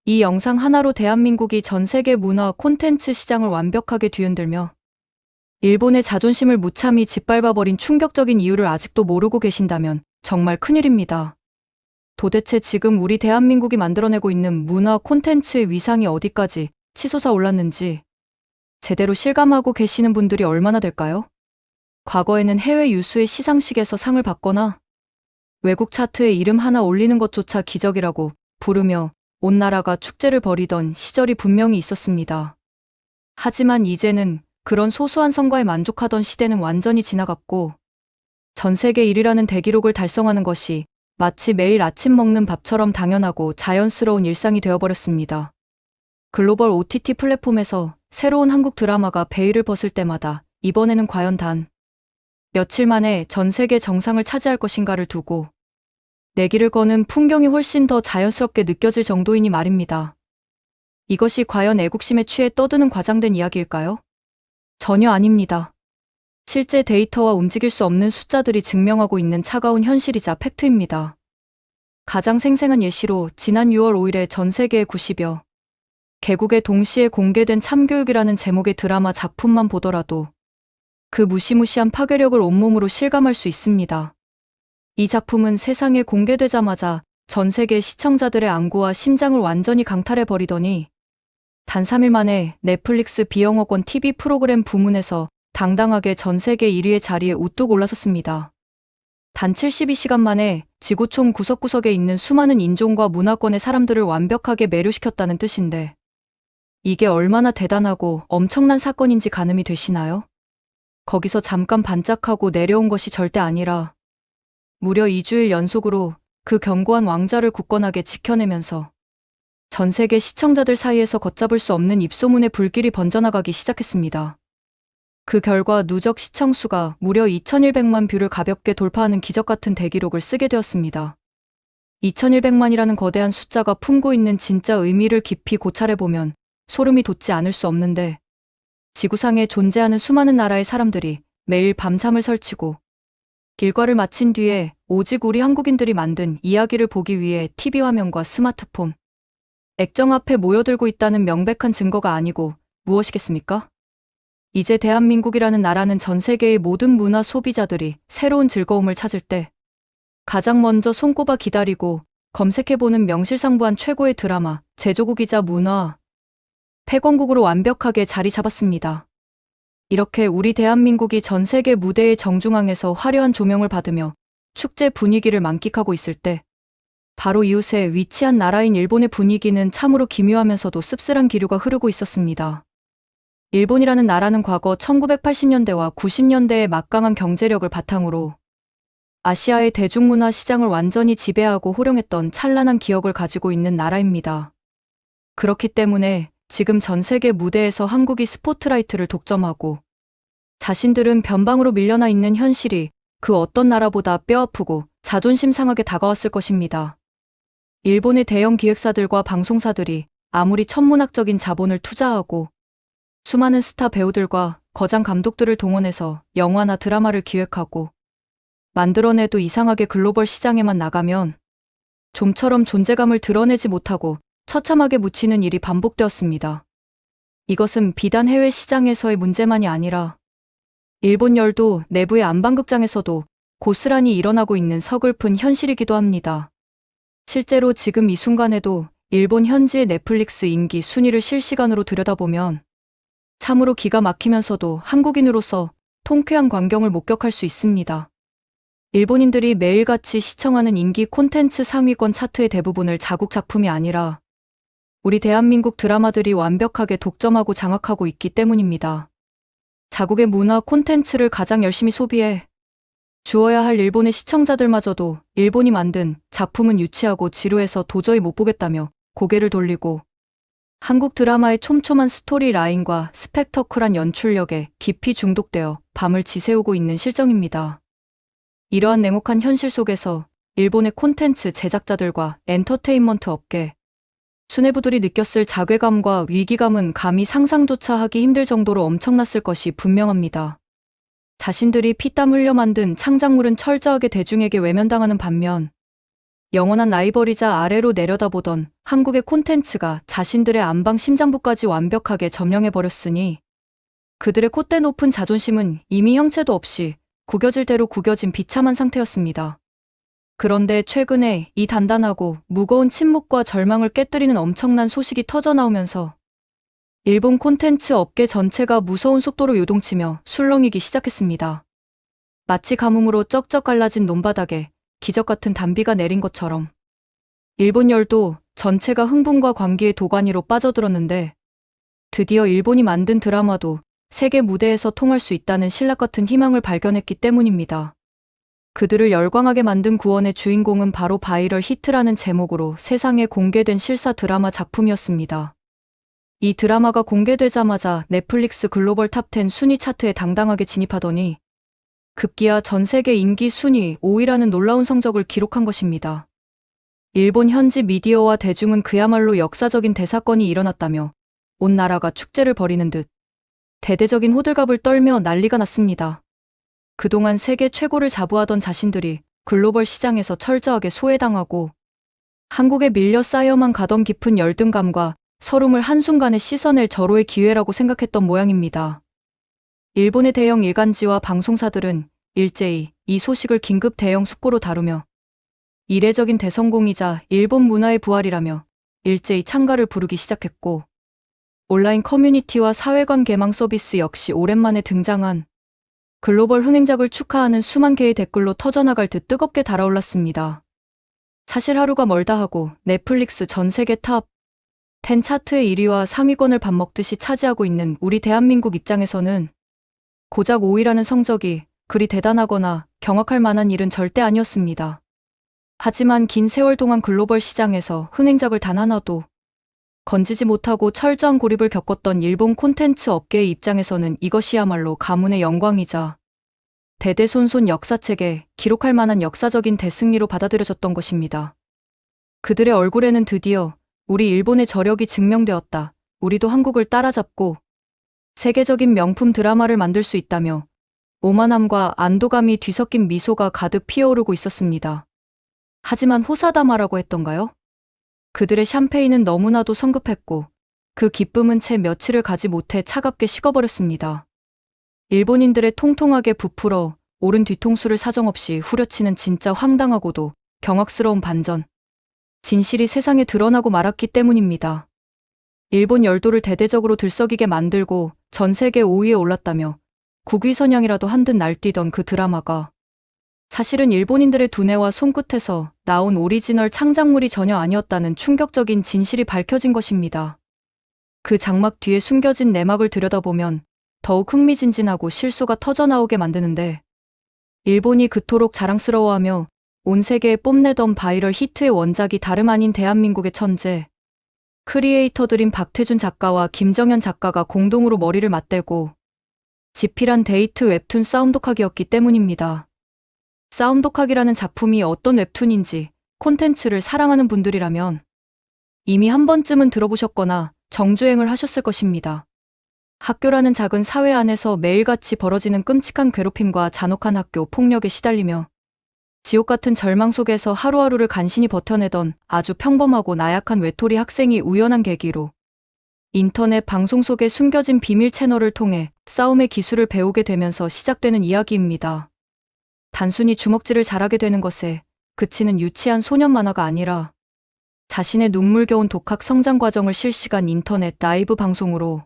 이 영상 하나로 대한민국이 전 세계 문화 콘텐츠 시장을 완벽하게 뒤흔들며 일본의 자존심을 무참히 짓밟아버린 충격적인 이유를 아직도 모르고 계신다면 정말 큰일입니다. 도대체 지금 우리 대한민국이 만들어내고 있는 문화 콘텐츠의 위상이 어디까지 치솟아 올랐는지 제대로 실감하고 계시는 분들이 얼마나 될까요? 과거에는 해외 유수의 시상식에서 상을 받거나 외국 차트에 이름 하나 올리는 것조차 기적이라고 부르며 온 나라가 축제를 벌이던 시절이 분명히 있었습니다. 하지만 이제는 그런 소소한 성과에 만족하던 시대는 완전히 지나갔고 전 세계 1위라는 대기록을 달성하는 것이 마치 매일 아침 먹는 밥처럼 당연하고 자연스러운 일상이 되어버렸습니다. 글로벌 OTT 플랫폼에서 새로운 한국 드라마가 베일을 벗을 때마다 이번에는 과연 단 며칠 만에 전 세계 정상을 차지할 것인가를 두고 내기를 거는 풍경이 훨씬 더 자연스럽게 느껴질 정도이니 말입니다. 이것이 과연 애국심에 취해 떠드는 과장된 이야기일까요? 전혀 아닙니다. 실제 데이터와 움직일 수 없는 숫자들이 증명하고 있는 차가운 현실이자 팩트입니다. 가장 생생한 예시로 지난 6월 5일에 전 세계의 90여 개국에 동시에 공개된 참교육이라는 제목의 드라마 작품만 보더라도 그 무시무시한 파괴력을 온몸으로 실감할 수 있습니다. 이 작품은 세상에 공개되자마자 전 세계 시청자들의 안구와 심장을 완전히 강탈해버리더니 단 3일 만에 넷플릭스 비영어권 TV 프로그램 부문에서 당당하게 전 세계 1위의 자리에 우뚝 올라섰습니다. 단 72시간 만에 지구촌 구석구석에 있는 수많은 인종과 문화권의 사람들을 완벽하게 매료시켰다는 뜻인데 이게 얼마나 대단하고 엄청난 사건인지 가늠이 되시나요? 거기서 잠깐 반짝하고 내려온 것이 절대 아니라 무려 2주일 연속으로 그 견고한 왕좌를 굳건하게 지켜내면서 전 세계 시청자들 사이에서 걷잡을 수 없는 입소문의 불길이 번져나가기 시작했습니다. 그 결과 누적 시청수가 무려 2100만 뷰를 가볍게 돌파하는 기적같은 대기록을 쓰게 되었습니다. 2100만이라는 거대한 숫자가 품고 있는 진짜 의미를 깊이 고찰해보면 소름이 돋지 않을 수 없는데 지구상에 존재하는 수많은 나라의 사람들이 매일 밤잠을 설치고 길거를 마친 뒤에 오직 우리 한국인들이 만든 이야기를 보기 위해 TV 화면과 스마트폰, 액정 앞에 모여들고 있다는 명백한 증거가 아니고 무엇이겠습니까? 이제 대한민국이라는 나라는 전 세계의 모든 문화 소비자들이 새로운 즐거움을 찾을 때 가장 먼저 손꼽아 기다리고 검색해보는 명실상부한 최고의 드라마, 제조국이자 문화 패권국으로 완벽하게 자리 잡았습니다. 이렇게 우리 대한민국이 전 세계 무대의 정중앙에서 화려한 조명을 받으며 축제 분위기를 만끽하고 있을 때 바로 이웃에 위치한 나라인 일본의 분위기는 참으로 기묘하면서도 씁쓸한 기류가 흐르고 있었습니다. 일본이라는 나라는 과거 1980년대와 90년대의 막강한 경제력을 바탕으로 아시아의 대중문화 시장을 완전히 지배하고 호령했던 찬란한 기억을 가지고 있는 나라입니다. 그렇기 때문에 지금 전 세계 무대에서 한국이 스포트라이트를 독점하고 자신들은 변방으로 밀려나 있는 현실이 그 어떤 나라보다 뼈아프고 자존심 상하게 다가왔을 것입니다. 일본의 대형 기획사들과 방송사들이 아무리 천문학적인 자본을 투자하고 수많은 스타 배우들과 거장 감독들을 동원해서 영화나 드라마를 기획하고 만들어내도 이상하게 글로벌 시장에만 나가면 좀처럼 존재감을 드러내지 못하고 처참하게 묻히는 일이 반복되었습니다. 이것은 비단 해외 시장에서의 문제만이 아니라 일본 열도 내부의 안방극장에서도 고스란히 일어나고 있는 서글픈 현실이기도 합니다. 실제로 지금 이 순간에도 일본 현지의 넷플릭스 인기 순위를 실시간으로 들여다보면 참으로 기가 막히면서도 한국인으로서 통쾌한 광경을 목격할 수 있습니다. 일본인들이 매일같이 시청하는 인기 콘텐츠 상위권 차트의 대부분을 자국 작품이 아니라 우리 대한민국 드라마들이 완벽하게 독점하고 장악하고 있기 때문입니다. 자국의 문화 콘텐츠를 가장 열심히 소비해 주어야 할 일본의 시청자들마저도 일본이 만든 작품은 유치하고 지루해서 도저히 못 보겠다며 고개를 돌리고 한국 드라마의 촘촘한 스토리 라인과 스펙터클한 연출력에 깊이 중독되어 밤을 지새우고 있는 실정입니다. 이러한 냉혹한 현실 속에서 일본의 콘텐츠 제작자들과 엔터테인먼트 업계 수뇌부들이 느꼈을 자괴감과 위기감은 감히 상상조차 하기 힘들 정도로 엄청났을 것이 분명합니다. 자신들이 피땀 흘려 만든 창작물은 철저하게 대중에게 외면당하는 반면 영원한 라이벌이자 아래로 내려다보던 한국의 콘텐츠가 자신들의 안방 심장부까지 완벽하게 점령해버렸으니 그들의 콧대 높은 자존심은 이미 형체도 없이 구겨질 대로 구겨진 비참한 상태였습니다. 그런데 최근에 이 단단하고 무거운 침묵과 절망을 깨뜨리는 엄청난 소식이 터져나오면서 일본 콘텐츠 업계 전체가 무서운 속도로 요동치며 술렁이기 시작했습니다. 마치 가뭄으로 쩍쩍 갈라진 논바닥에 기적 같은 단비가 내린 것처럼 일본 열도 전체가 흥분과 광기의 도가니로 빠져들었는데 드디어 일본이 만든 드라마도 세계 무대에서 통할 수 있다는 신락 같은 희망을 발견했기 때문입니다. 그들을 열광하게 만든 구원의 주인공은 바로 바이럴 히트라는 제목으로 세상에 공개된 실사 드라마 작품이었습니다. 이 드라마가 공개되자마자 넷플릭스 글로벌 탑10 순위 차트에 당당하게 진입하더니 급기야 전 세계 인기 순위 5위라는 놀라운 성적을 기록한 것입니다. 일본 현지 미디어와 대중은 그야말로 역사적인 대사건이 일어났다며 온 나라가 축제를 벌이는 듯 대대적인 호들갑을 떨며 난리가 났습니다. 그동안 세계 최고를 자부하던 자신들이 글로벌 시장에서 철저하게 소외당하고 한국에 밀려 쌓여만 가던 깊은 열등감과 서름을 한순간에 씻어낼 절호의 기회라고 생각했던 모양입니다. 일본의 대형 일간지와 방송사들은 일제히 이 소식을 긴급 대형 숙고로 다루며 이례적인 대성공이자 일본 문화의 부활이라며 일제히 찬가를 부르기 시작했고 온라인 커뮤니티와 사회관 개망 서비스 역시 오랜만에 등장한 글로벌 흥행작을 축하하는 수만 개의 댓글로 터져나갈 듯 뜨겁게 달아올랐습니다. 사실 하루가 멀다 하고 넷플릭스 전 세계 탑10 차트의 1위와 상위권을 밥 먹듯이 차지하고 있는 우리 대한민국 입장에서는 고작 5위라는 성적이 그리 대단하거나 경악할 만한 일은 절대 아니었습니다. 하지만 긴 세월 동안 글로벌 시장에서 흥행작을 단 하나도 건지지 못하고 철저한 고립을 겪었던 일본 콘텐츠 업계의 입장에서는 이것이야말로 가문의 영광이자 대대손손 역사책에 기록할 만한 역사적인 대승리로 받아들여졌던 것입니다. 그들의 얼굴에는 드디어 우리 일본의 저력이 증명되었다. 우리도 한국을 따라잡고 세계적인 명품 드라마를 만들 수 있다며 오만함과 안도감이 뒤섞인 미소가 가득 피어오르고 있었습니다. 하지만 호사다마라고 했던가요? 그들의 샴페인은 너무나도 성급했고 그 기쁨은 채 며칠을 가지 못해 차갑게 식어버렸습니다. 일본인들의 통통하게 부풀어 오른 뒤통수를 사정없이 후려치는 진짜 황당하고도 경악스러운 반전. 진실이 세상에 드러나고 말았기 때문입니다. 일본 열도를 대대적으로 들썩이게 만들고 전 세계 5위에 올랐다며 국위선양이라도 한 듯 날뛰던 그 드라마가 사실은 일본인들의 두뇌와 손끝에서 나온 오리지널 창작물이 전혀 아니었다는 충격적인 진실이 밝혀진 것입니다. 그 장막 뒤에 숨겨진 내막을 들여다보면 더욱 흥미진진하고 실소가 터져나오게 만드는데 일본이 그토록 자랑스러워하며 온 세계에 뽐내던 바이럴 히트의 원작이 다름 아닌 대한민국의 천재 크리에이터들인 박태준 작가와 김정현 작가가 공동으로 머리를 맞대고 집필한 데이트 웹툰 싸움독학이었기 때문입니다. 싸움독학이라는 작품이 어떤 웹툰인지 콘텐츠를 사랑하는 분들이라면 이미 한 번쯤은 들어보셨거나 정주행을 하셨을 것입니다. 학교라는 작은 사회 안에서 매일같이 벌어지는 끔찍한 괴롭힘과 잔혹한 학교 폭력에 시달리며 지옥 같은 절망 속에서 하루하루를 간신히 버텨내던 아주 평범하고 나약한 외톨이 학생이 우연한 계기로 인터넷 방송 속에 숨겨진 비밀 채널을 통해 싸움의 기술을 배우게 되면서 시작되는 이야기입니다. 단순히 주먹질을 잘하게 되는 것에 그치는 유치한 소년 만화가 아니라 자신의 눈물겨운 독학 성장 과정을 실시간 인터넷 라이브 방송으로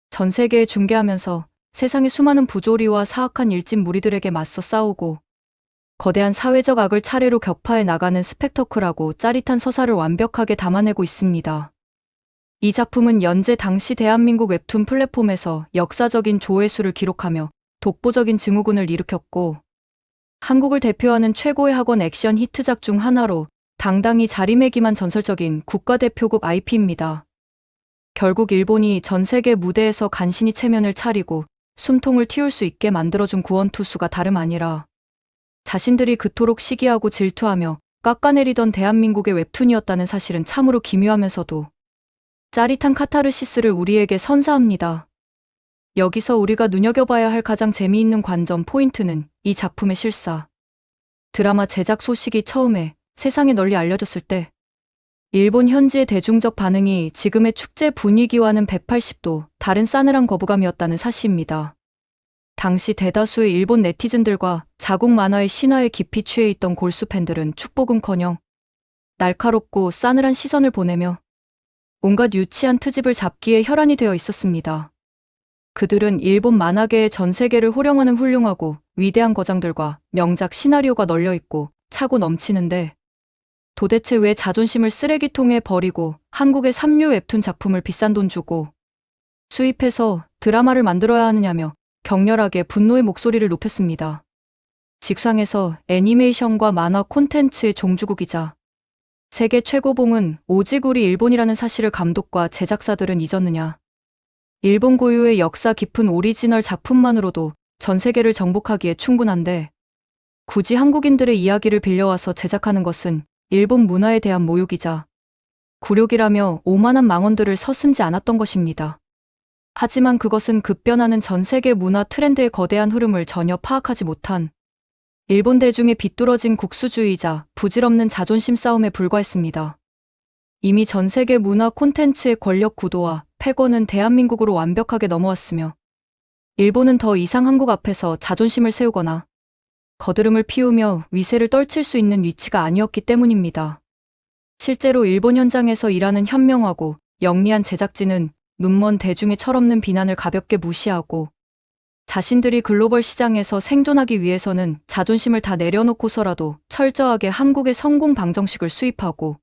전 세계에 중계하면서 세상의 수많은 부조리와 사악한 일진 무리들에게 맞서 싸우고 거대한 사회적 악을 차례로 격파해 나가는 스펙터클하고 짜릿한 서사를 완벽하게 담아내고 있습니다. 이 작품은 연재 당시 대한민국 웹툰 플랫폼에서 역사적인 조회수를 기록하며 독보적인 증후군을 일으켰고 한국을 대표하는 최고의 학원 액션 히트작 중 하나로 당당히 자리매김한 전설적인 국가대표급 IP입니다. 결국 일본이 전 세계 무대에서 간신히 체면을 차리고 숨통을 틔울 수 있게 만들어준 구원투수가 다름 아니라 자신들이 그토록 시기하고 질투하며 깎아내리던 대한민국의 웹툰이었다는 사실은 참으로 기묘하면서도 짜릿한 카타르시스를 우리에게 선사합니다. 여기서 우리가 눈여겨봐야 할 가장 재미있는 관점 포인트는 이 작품의 실사. 드라마 제작 소식이 처음에 세상에 널리 알려졌을 때 일본 현지의 대중적 반응이 지금의 축제 분위기와는 180도 다른 싸늘한 거부감이었다는 사실입니다. 당시 대다수의 일본 네티즌들과 자국 만화의 신화에 깊이 취해 있던 골수 팬들은 축복은커녕 날카롭고 싸늘한 시선을 보내며 온갖 유치한 트집을 잡기에 혈안이 되어 있었습니다. 그들은 일본 만화계의 전 세계를 호령하는 훌륭하고 위대한 거장들과 명작 시나리오가 널려있고 차고 넘치는데 도대체 왜 자존심을 쓰레기통에 버리고 한국의 삼류 웹툰 작품을 비싼 돈 주고 수입해서 드라마를 만들어야 하느냐며 격렬하게 분노의 목소리를 높였습니다. 직상에서 애니메이션과 만화 콘텐츠의 종주국이자 세계 최고봉은 오직 우리 일본이라는 사실을 감독과 제작사들은 잊었느냐. 일본 고유의 역사 깊은 오리지널 작품만으로도 전 세계를 정복하기에 충분한데 굳이 한국인들의 이야기를 빌려와서 제작하는 것은 일본 문화에 대한 모욕이자 굴욕이라며 오만한 망언들을 서슴지 않았던 것입니다. 하지만 그것은 급변하는 전 세계 문화 트렌드의 거대한 흐름을 전혀 파악하지 못한 일본 대중의 비뚤어진 국수주의자 부질없는 자존심 싸움에 불과했습니다. 이미 전 세계 문화 콘텐츠의 권력 구도와 패권은 대한민국으로 완벽하게 넘어왔으며 일본은 더 이상 한국 앞에서 자존심을 세우거나 거드름을 피우며 위세를 떨칠 수 있는 위치가 아니었기 때문입니다. 실제로 일본 현장에서 일하는 현명하고 영리한 제작진은 눈먼 대중의 철없는 비난을 가볍게 무시하고 자신들이 글로벌 시장에서 생존하기 위해서는 자존심을 다 내려놓고서라도 철저하게 한국의 성공 방정식을 수입하고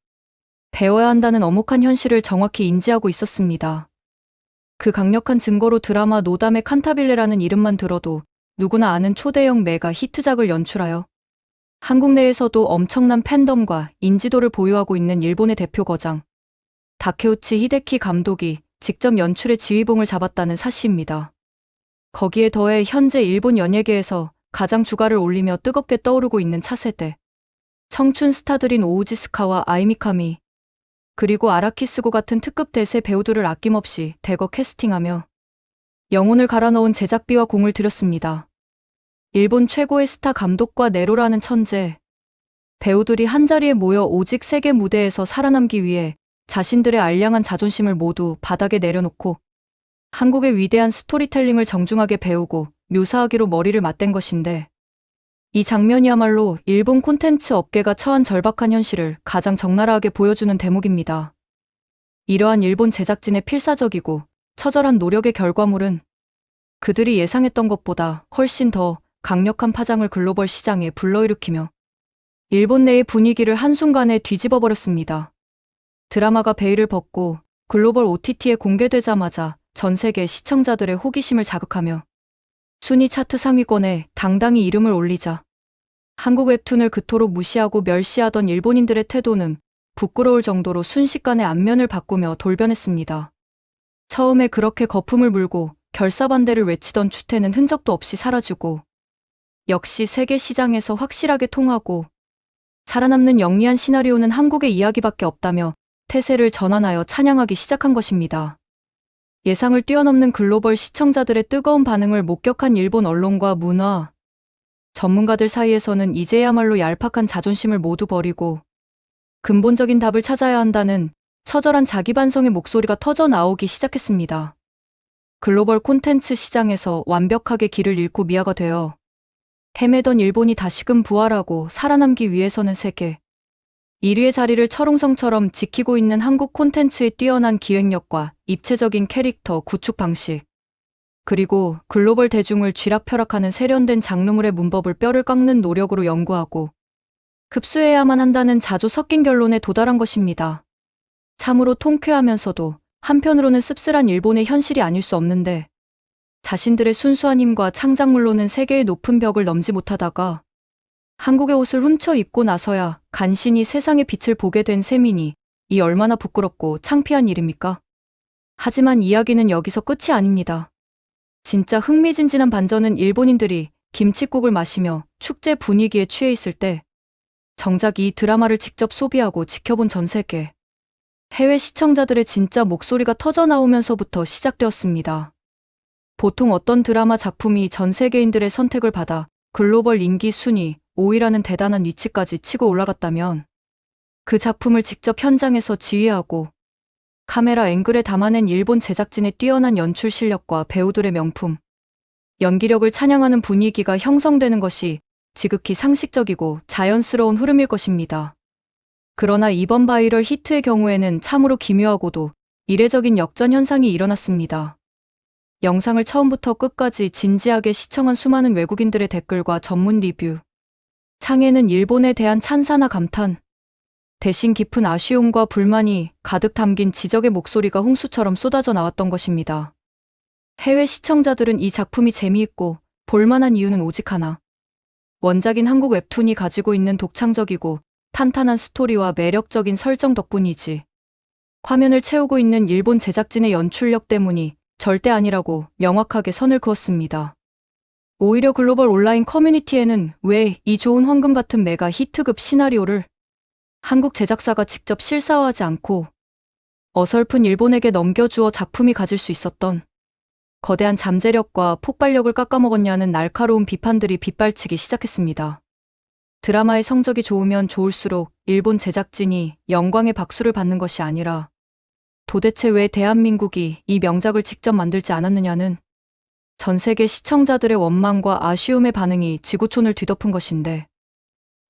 배워야 한다는 엄혹한 현실을 정확히 인지하고 있었습니다. 그 강력한 증거로 드라마 노담의 칸타빌레라는 이름만 들어도 누구나 아는 초대형 메가 히트작을 연출하여 한국 내에서도 엄청난 팬덤과 인지도를 보유하고 있는 일본의 대표 거장 다케우치 히데키 감독이 직접 연출의 지휘봉을 잡았다는 사실입니다. 거기에 더해 현재 일본 연예계에서 가장 주가를 올리며 뜨겁게 떠오르고 있는 차세대 청춘 스타들인 오우지 스카와 아이미카미 그리고 아라키스고 같은 특급 대세 배우들을 아낌없이 대거 캐스팅하며 영혼을 갈아넣은 제작비와 공을 들였습니다. 일본 최고의 스타 감독과 네로라는 천재 배우들이 한자리에 모여 오직 세계 무대에서 살아남기 위해 자신들의 알량한 자존심을 모두 바닥에 내려놓고 한국의 위대한 스토리텔링을 정중하게 배우고 묘사하기로 머리를 맞댄 것인데 이 장면이야말로 일본 콘텐츠 업계가 처한 절박한 현실을 가장 적나라하게 보여주는 대목입니다. 이러한 일본 제작진의 필사적이고 처절한 노력의 결과물은 그들이 예상했던 것보다 훨씬 더 강력한 파장을 글로벌 시장에 불러일으키며 일본 내의 분위기를 한순간에 뒤집어 버렸습니다. 드라마가 베일을 벗고 글로벌 OTT에 공개되자마자 전 세계 시청자들의 호기심을 자극하며 순위 차트 상위권에 당당히 이름을 올리자 한국 웹툰을 그토록 무시하고 멸시하던 일본인들의 태도는 부끄러울 정도로 순식간에 안면을 바꾸며 돌변했습니다. 처음에 그렇게 거품을 물고 결사반대를 외치던 추태는 흔적도 없이 사라지고 역시 세계 시장에서 확실하게 통하고 살아남는 영리한 시나리오는 한국의 이야기밖에 없다며 태세를 전환하여 찬양하기 시작한 것입니다. 예상을 뛰어넘는 글로벌 시청자들의 뜨거운 반응을 목격한 일본 언론과 문화 전문가들 사이에서는 이제야말로 얄팍한 자존심을 모두 버리고 근본적인 답을 찾아야 한다는 처절한 자기 반성의 목소리가 터져 나오기 시작했습니다. 글로벌 콘텐츠 시장에서 완벽하게 길을 잃고 미아가 되어 헤매던 일본이 다시금 부활하고 살아남기 위해서는 세계 1위의 자리를 철옹성처럼 지키고 있는 한국 콘텐츠의 뛰어난 기획력과 입체적인 캐릭터 구축 방식 그리고 글로벌 대중을 쥐락펴락하는 세련된 장르물의 문법을 뼈를 깎는 노력으로 연구하고 흡수해야만 한다는 자주 섞인 결론에 도달한 것입니다. 참으로 통쾌하면서도 한편으로는 씁쓸한 일본의 현실이 아닐 수 없는데 자신들의 순수한 힘과 창작물로는 세계의 높은 벽을 넘지 못하다가 한국의 옷을 훔쳐 입고 나서야 간신히 세상의 빛을 보게 된 셈이니 이 얼마나 부끄럽고 창피한 일입니까? 하지만 이야기는 여기서 끝이 아닙니다. 진짜 흥미진진한 반전은 일본인들이 김칫국을 마시며 축제 분위기에 취해 있을 때 정작 이 드라마를 직접 소비하고 지켜본 전 세계 해외 시청자들의 진짜 목소리가 터져나오면서부터 시작되었습니다. 보통 어떤 드라마 작품이 전 세계인들의 선택을 받아 글로벌 인기 순위 5위라는 대단한 위치까지 치고 올라갔다면 그 작품을 직접 현장에서 지휘하고 카메라 앵글에 담아낸 일본 제작진의 뛰어난 연출 실력과 배우들의 명품, 연기력을 찬양하는 분위기가 형성되는 것이 지극히 상식적이고 자연스러운 흐름일 것입니다. 그러나 이번 바이럴 히트의 경우에는 참으로 기묘하고도 이례적인 역전 현상이 일어났습니다. 영상을 처음부터 끝까지 진지하게 시청한 수많은 외국인들의 댓글과 전문 리뷰. 창에는 일본에 대한 찬사나 감탄, 대신 깊은 아쉬움과 불만이 가득 담긴 지적의 목소리가 홍수처럼 쏟아져 나왔던 것입니다. 해외 시청자들은 이 작품이 재미있고 볼만한 이유는 오직 하나. 원작인 한국 웹툰이 가지고 있는 독창적이고 탄탄한 스토리와 매력적인 설정 덕분이지. 화면을 채우고 있는 일본 제작진의 연출력 때문이 절대 아니라고 명확하게 선을 그었습니다. 오히려 글로벌 온라인 커뮤니티에는 왜 이 좋은 황금 같은 메가 히트급 시나리오를 한국 제작사가 직접 실사화하지 않고 어설픈 일본에게 넘겨주어 작품이 가질 수 있었던 거대한 잠재력과 폭발력을 깎아먹었냐는 날카로운 비판들이 빗발치기 시작했습니다. 드라마의 성적이 좋으면 좋을수록 일본 제작진이 영광의 박수를 받는 것이 아니라 도대체 왜 대한민국이 이 명작을 직접 만들지 않았느냐는 전 세계 시청자들의 원망과 아쉬움의 반응이 지구촌을 뒤덮은 것인데,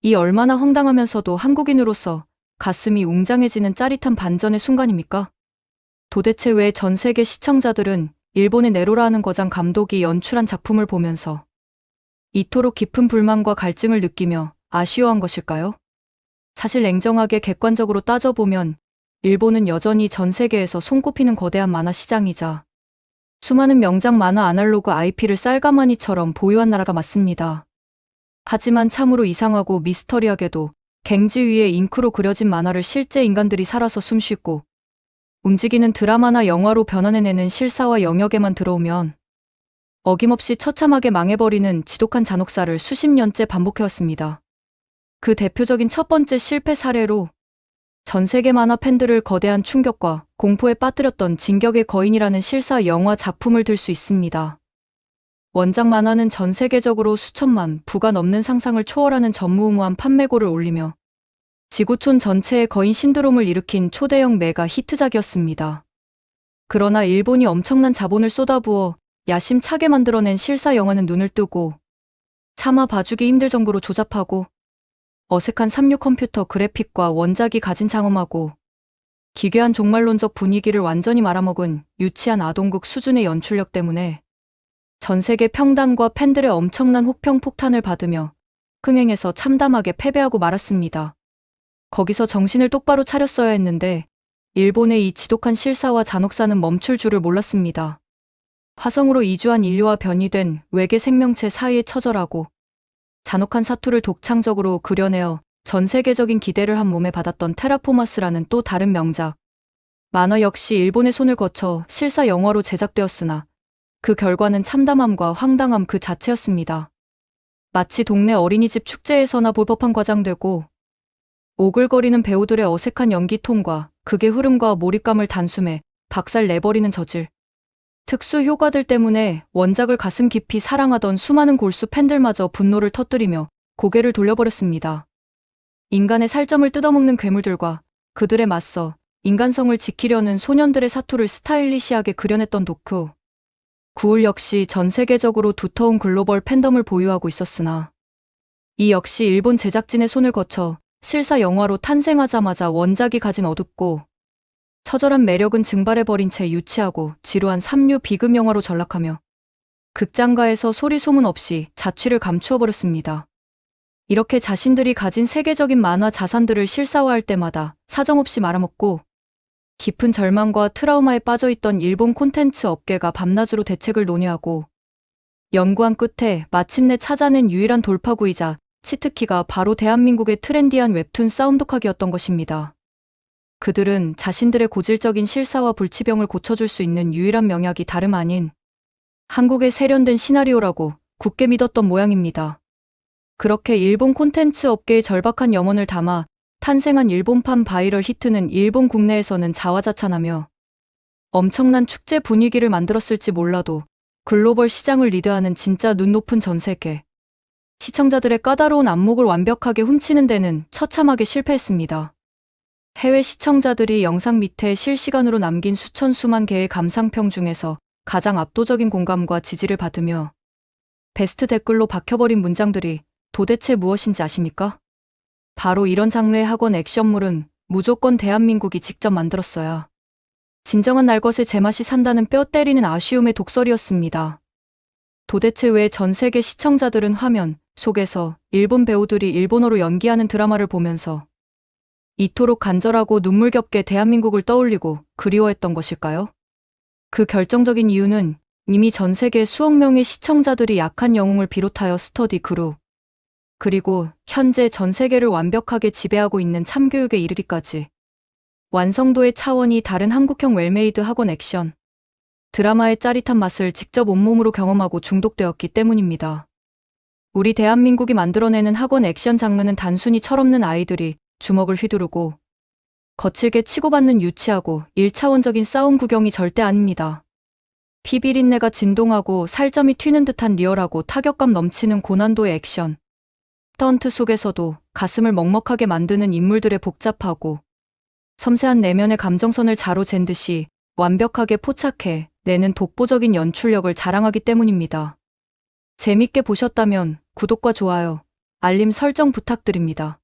이 얼마나 황당하면서도 한국인으로서 가슴이 웅장해지는 짜릿한 반전의 순간입니까? 도대체 왜 전 세계 시청자들은 일본의 네로라는 거장 감독이 연출한 작품을 보면서 이토록 깊은 불만과 갈증을 느끼며 아쉬워한 것일까요? 사실 냉정하게 객관적으로 따져보면 일본은 여전히 전 세계에서 손꼽히는 거대한 만화 시장이자 수많은 명작 만화 아날로그 IP를 쌀가마니처럼 보유한 나라가 맞습니다. 하지만 참으로 이상하고 미스터리하게도 갱지 위에 잉크로 그려진 만화를 실제 인간들이 살아서 숨쉬고 움직이는 드라마나 영화로 변환해내는 실사화 영역에만 들어오면 어김없이 처참하게 망해버리는 지독한 잔혹사를 수십 년째 반복해왔습니다. 그 대표적인 첫 번째 실패 사례로 전 세계 만화 팬들을 거대한 충격과 공포에 빠뜨렸던 진격의 거인이라는 실사 영화 작품을 들 수 있습니다. 원작 만화는 전 세계적으로 수천만 부가 넘는 상상을 초월하는 전무후무한 판매고를 올리며 지구촌 전체의 거인 신드롬을 일으킨 초대형 메가 히트작이었습니다. 그러나 일본이 엄청난 자본을 쏟아부어 야심차게 만들어낸 실사 영화는 눈을 뜨고 차마 봐주기 힘들 정도로 조잡하고 어색한 36 컴퓨터 그래픽과 원작이 가진 장엄하고 기괴한 종말론적 분위기를 완전히 말아먹은 유치한 아동극 수준의 연출력 때문에 전 세계 평단과 팬들의 엄청난 호평 폭탄을 받으며 흥행에서 참담하게 패배하고 말았습니다. 거기서 정신을 똑바로 차렸어야 했는데 일본의 이 지독한 실사와 잔혹사는 멈출 줄을 몰랐습니다. 화성으로 이주한 인류와 변이된 외계 생명체 사이에 처절하고 잔혹한 사투를 독창적으로 그려내어 전 세계적인 기대를 한 몸에 받았던 테라포마스라는 또 다른 명작. 만화 역시 일본의 손을 거쳐 실사 영화로 제작되었으나 그 결과는 참담함과 황당함 그 자체였습니다. 마치 동네 어린이집 축제에서나 볼 법한 과장되고 오글거리는 배우들의 어색한 연기톤과 극의 흐름과 몰입감을 단숨에 박살 내버리는 저질. 특수 효과들 때문에 원작을 가슴 깊이 사랑하던 수많은 골수 팬들마저 분노를 터뜨리며 고개를 돌려버렸습니다. 인간의 살점을 뜯어먹는 괴물들과 그들에 맞서 인간성을 지키려는 소년들의 사투를 스타일리시하게 그려냈던 도쿄. 구울 역시 전 세계적으로 두터운 글로벌 팬덤을 보유하고 있었으나 이 역시 일본 제작진의 손을 거쳐 실사 영화로 탄생하자마자 원작이 가진 어둡고 처절한 매력은 증발해버린 채 유치하고 지루한 삼류 비급 영화로 전락하며 극장가에서 소리 소문 없이 자취를 감추어버렸습니다. 이렇게 자신들이 가진 세계적인 만화 자산들을 실사화할 때마다 사정없이 말아먹고 깊은 절망과 트라우마에 빠져있던 일본 콘텐츠 업계가 밤낮으로 대책을 논의하고 연구한 끝에 마침내 찾아낸 유일한 돌파구이자 치트키가 바로 대한민국의 트렌디한 웹툰 사운드카기였던 것입니다. 그들은 자신들의 고질적인 실사와 불치병을 고쳐줄 수 있는 유일한 명약이 다름 아닌 한국의 세련된 시나리오라고 굳게 믿었던 모양입니다. 그렇게 일본 콘텐츠 업계의 절박한 염원을 담아 탄생한 일본판 바이럴 히트는 일본 국내에서는 자화자찬하며 엄청난 축제 분위기를 만들었을지 몰라도 글로벌 시장을 리드하는 진짜 눈 높은 전 세계 시청자들의 까다로운 안목을 완벽하게 훔치는 데는 처참하게 실패했습니다. 해외 시청자들이 영상 밑에 실시간으로 남긴 수천 수만 개의 감상평 중에서 가장 압도적인 공감과 지지를 받으며 베스트 댓글로 박혀버린 문장들이 도대체 무엇인지 아십니까? 바로 이런 장르의 학원 액션물은 무조건 대한민국이 직접 만들었어야 진정한 날 것의 제맛이 산다는 뼈 때리는 아쉬움의 독설이었습니다. 도대체 왜 전 세계 시청자들은 화면 속에서 일본 배우들이 일본어로 연기하는 드라마를 보면서 이토록 간절하고 눈물겹게 대한민국을 떠올리고 그리워했던 것일까요? 그 결정적인 이유는 이미 전 세계 수억 명의 시청자들이 약한 영웅을 비롯하여 스터디 그룹, 그리고 현재 전 세계를 완벽하게 지배하고 있는 참교육에 이르기까지 완성도의 차원이 다른 한국형 웰메이드 학원 액션 드라마의 짜릿한 맛을 직접 온몸으로 경험하고 중독되었기 때문입니다. 우리 대한민국이 만들어내는 학원 액션 장르는 단순히 철없는 아이들이 주먹을 휘두르고 거칠게 치고받는 유치하고 1차원적인 싸움 구경이 절대 아닙니다. 피비린내가 진동하고 살점이 튀는 듯한 리얼하고 타격감 넘치는 고난도의 액션 스턴트 속에서도 가슴을 먹먹하게 만드는 인물들의 복잡하고 섬세한 내면의 감정선을 자로 잰 듯이 완벽하게 포착해 내는 독보적인 연출력을 자랑하기 때문입니다. 재밌게 보셨다면 구독과 좋아요, 알림 설정 부탁드립니다.